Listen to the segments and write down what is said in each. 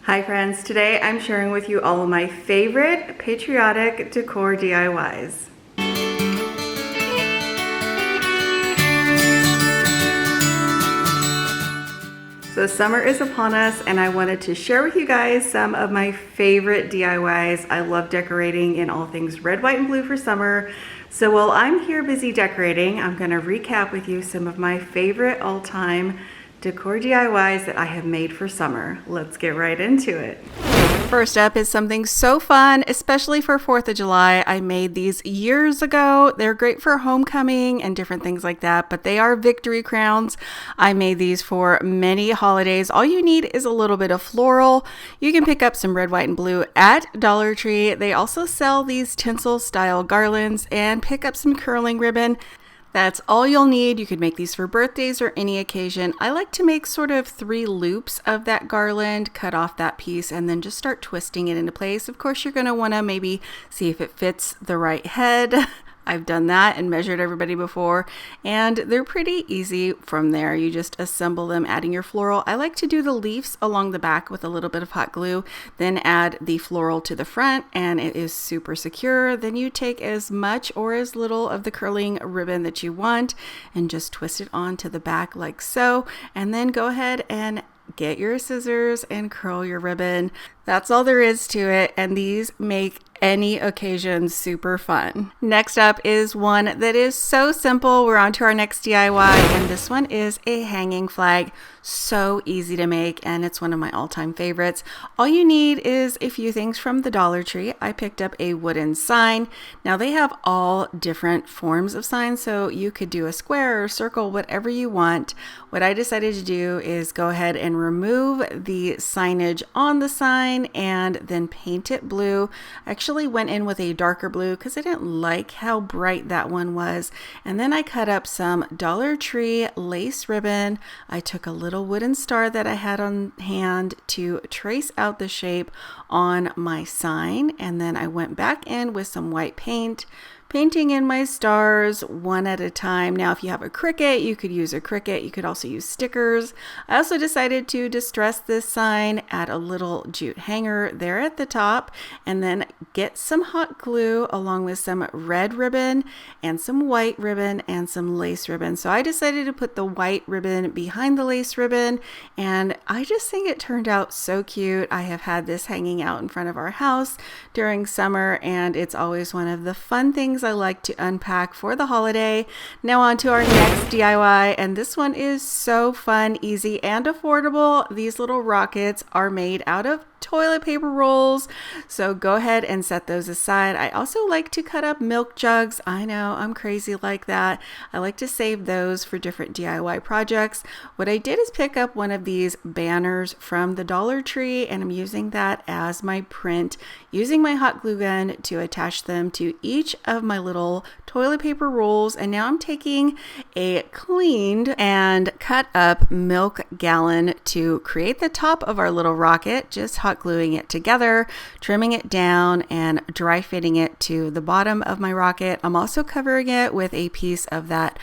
Hi friends, today I'm sharing with you all of my favorite patriotic decor DIYs. So summer is upon us and I wanted to share with you guys some of my favorite DIYs. I love decorating in all things red, white, and blue for summer. So while I'm here busy decorating, I'm gonna recap with you some of my favorite all-time decor DIYs that I have made for summer. Let's get right into it. First up is something so fun, especially for 4th of July. I made these years ago. They're great for homecoming and different things like that, but they are victory crowns. I made these for many holidays. All you need is a little bit of floral. You can pick up some red, white, and blue at Dollar Tree. They also sell these tinsel style garlands, and pick up some curling ribbon. That's all you'll need. You could make these for birthdays or any occasion. I like to make sort of 3 loops of that garland, cut off that piece, and then just start twisting it into place. Of course, you're going to want to maybe see if it fits the right head. I've done that and measured everybody before, and they're pretty easy from there. You just assemble them, adding your floral. I like to do the leaves along the back with a little bit of hot glue, then add the floral to the front, and it is super secure. Then you take as much or as little of the curling ribbon that you want and just twist it onto the back like so, and then go ahead and get your scissors and curl your ribbon. That's all there is to it, and these make any occasion super fun. Next up is one that is so simple. We're on to our next DIY, and this one is a hanging flag. So easy to make, and it's one of my all-time favorites. All you need is a few things from the Dollar Tree. I picked up a wooden sign. Now they have all different forms of signs, so you could do a square or circle, whatever you want. What I decided to do is go ahead and remove the signage on the sign and then paint it blue. I actually went in with a darker blue because I didn't like how bright that one was. And then I cut up some Dollar Tree lace ribbon. I took a little wooden star that I had on hand to trace out the shape on my sign, and then I went back in with some white paint, painting in my stars one at a time. Now, if you have a Cricut, you could use a Cricut. You could also use stickers. I also decided to distress this sign, add a little jute hanger there at the top, and then get some hot glue along with some red ribbon and some white ribbon and some lace ribbon. So I decided to put the white ribbon behind the lace ribbon, and I just think it turned out so cute. I have had this hanging out in front of our house during summer, and it's always one of the fun things I like to unpack for the holiday. Now on to our next DIY, and this one is so fun, easy, and affordable. These little rockets are made out of toilet paper rolls, so go ahead and set those aside. I also like to cut up milk jugs. I know, I'm crazy like that. I like to save those for different DIY projects. What I did is pick up one of these banners from the Dollar Tree, and I'm using that as my print, using my hot glue gun to attach them to each of my little toilet paper rolls. And now I'm taking a cleaned and cut up milk gallon to create the top of our little rocket, just hot gluing it together, trimming it down, and dry fitting it to the bottom of my rocket. I'm also covering it with a piece of that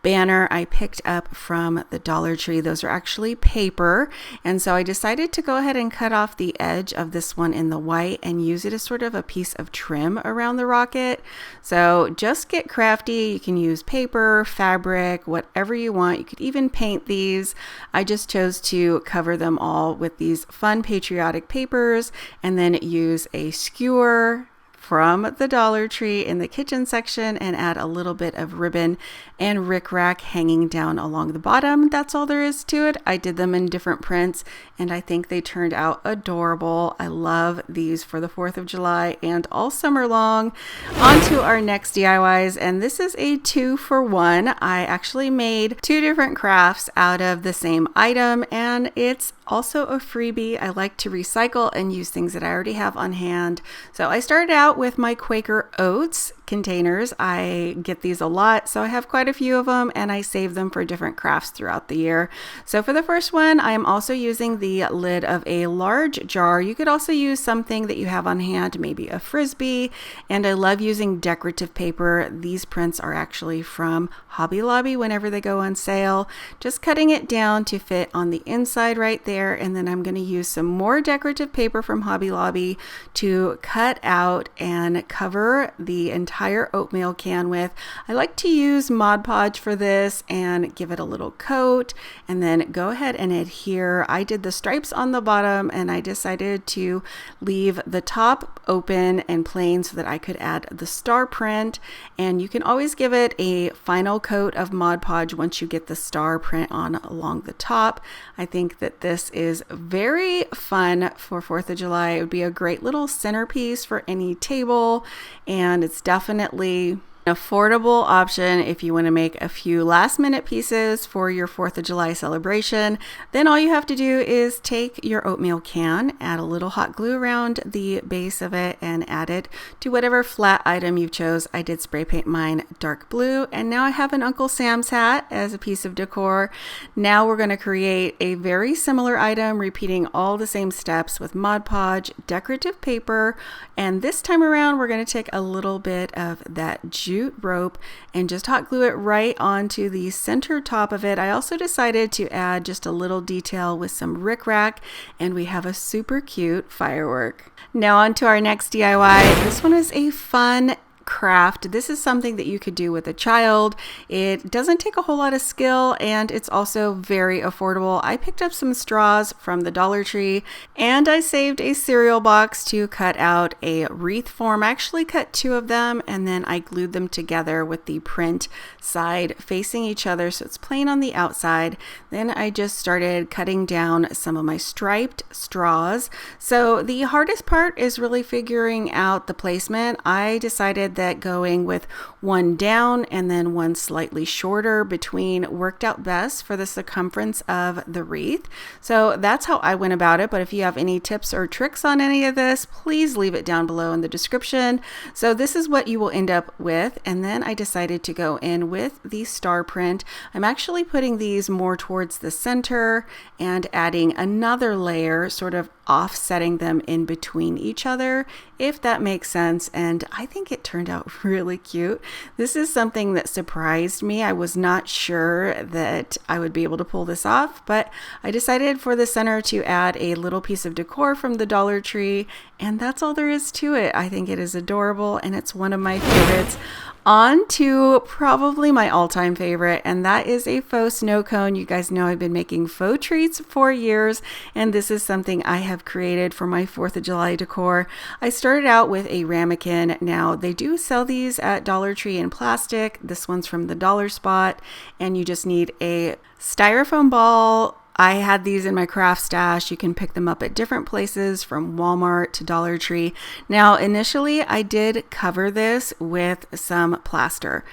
banner I picked up from the Dollar Tree. Those are actually paper, and so I decided to go ahead and cut off the edge of this one in the white and use it as sort of a piece of trim around the rocket. So just get crafty. You can use paper, fabric, whatever you want. You could even paint these. I just chose to cover them all with these fun patriotic papers and then use a skewer from the Dollar Tree in the kitchen section and add a little bit of ribbon and rickrack hanging down along the bottom. That's all there is to it. I did them in different prints, and I think they turned out adorable. I love these for the 4th of July and all summer long. On to our next DIYs, and this is a 2-for-1. I actually made 2 different crafts out of the same item, and it's also a freebie. I like to recycle and use things that I already have on hand. So I started out with my Quaker Oats containers. I get these a lot, so I have quite a few of them, and I save them for different crafts throughout the year. So for the first one, I am also using the lid of a large jar. You could also use something that you have on hand, maybe a Frisbee, and I love using decorative paper. These prints are actually from Hobby Lobby whenever they go on sale. Just cutting it down to fit on the inside right there. there, and then I'm going to use some more decorative paper from Hobby Lobby to cut out and cover the entire oatmeal can with. I like to use Mod Podge for this and give it a little coat and then go ahead and adhere. I did the stripes on the bottom, and I decided to leave the top open and plain so that I could add the star print. And you can always give it a final coat of Mod Podge once you get the star print on along the top. I think that this is very fun for 4th of July. It would be a great little centerpiece for any table, and it's definitely an affordable option if you want to make a few last minute pieces for your 4th of July celebration. Then all you have to do is take your oatmeal can, add a little hot glue around the base of it, and add it to whatever flat item you chose. I did spray paint mine dark blue, and now I have an Uncle Sam's hat as a piece of decor. Now we're going to create a very similar item, repeating all the same steps with Mod Podge, decorative paper, and this time around we're going to take a little bit of that jute rope and just hot glue it right onto the center top of it. I also decided to add just a little detail with some rickrack, and we have a super cute firework. Now on to our next DIY. This one is a fun craft. This is something that you could do with a child. It doesn't take a whole lot of skill, and it's also very affordable. I picked up some straws from the Dollar Tree, and I saved a cereal box to cut out a wreath form. I actually cut 2 of them, and then I glued them together with the print side facing each other so it's plain on the outside. Then I just started cutting down some of my striped straws. So the hardest part is really figuring out the placement. I decided that going with one down and then one slightly shorter between worked out best for the circumference of the wreath. So that's how I went about it. But if you have any tips or tricks on any of this, please leave it down below in the description. So this is what you will end up with. And then I decided to go in with the star print. I'm actually putting these more towards the center and adding another layer, sort of offsetting them in between each other, if that makes sense. And I think it turned out really cute. This is something that surprised me. I was not sure that I would be able to pull this off, but I decided for the center to add a little piece of decor from the Dollar Tree, and that's all there is to it. I think it is adorable, and it's one of my favorites. On to probably my all-time favorite, and that is a faux snow cone. You guys know I've been making faux treats for years, and this is something I have created for my 4th of July decor. I started out with a ramekin. Now they do sell these at Dollar Tree in plastic. This one's from the Dollar Spot, and you just need a styrofoam ball. I had these in my craft stash. You can pick them up at different places from Walmart to Dollar Tree. Now, initially, I did cover this with some plaster.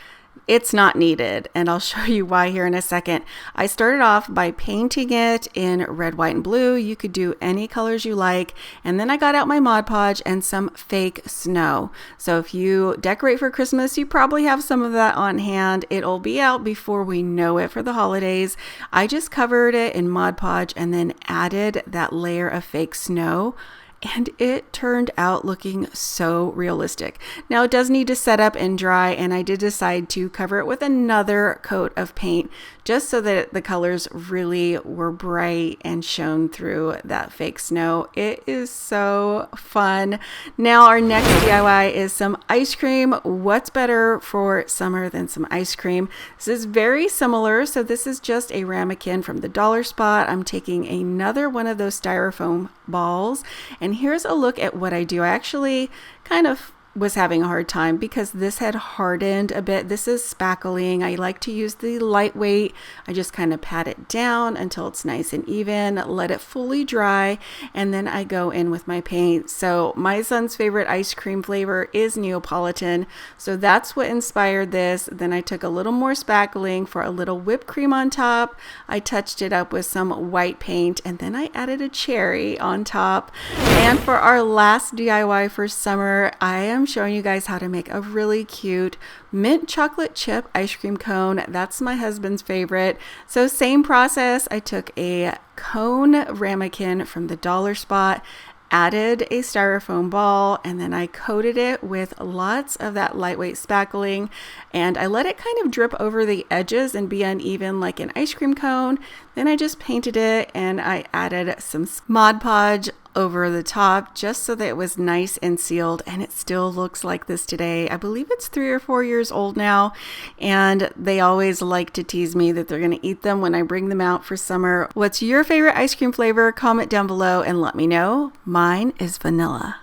It's not needed, and I'll show you why here in a second. I started off by painting it in red, white, and blue. You could do any colors you like, and then I got out my Mod Podge and some fake snow. So if you decorate for Christmas, you probably have some of that on hand. It'll be out before we know it for the holidays. I just covered it in Mod Podge and then added that layer of fake snow, and it turned out looking so realistic. Now it does need to set up and dry, and I did decide to cover it with another coat of paint just so that the colors really were bright and shone through that fake snow. It is so fun. Now our next DIY is some ice cream. What's better for summer than some ice cream? This is very similar. So this is just a ramekin from the Dollar Spot. I'm taking another one of those styrofoam balls, and here's a look at what I do. I actually kind of was having a hard time because this had hardened a bit. This is spackling. I like to use the lightweight. I just kind of pat it down until it's nice and even, let it fully dry, and then I go in with my paint. So my son's favorite ice cream flavor is Neapolitan, so that's what inspired this. Then I took a little more spackling for a little whipped cream on top. I touched it up with some white paint, and then I added a cherry on top. And for our last DIY for summer, I am showing you guys how to make a really cute mint chocolate chip ice cream cone. That's my husband's favorite. So same process. I took a cone ramekin from the Dollar Spot, added a styrofoam ball, and then I coated it with lots of that lightweight spackling, and I let it kind of drip over the edges and be uneven like an ice cream cone. Then I just painted it and I added some Mod Podge over the top just so that it was nice and sealed, and it still looks like this today. I believe it's 3 or 4 years old now, and they always like to tease me that they're going to eat them when I bring them out for summer. What's your favorite ice cream flavor? Comment down below and let me know. Mine is vanilla.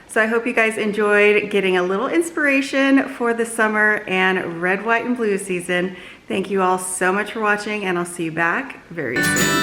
So I hope you guys enjoyed getting a little inspiration for the summer and red, white, and blue season. Thank you all so much for watching, and I'll see you back very soon.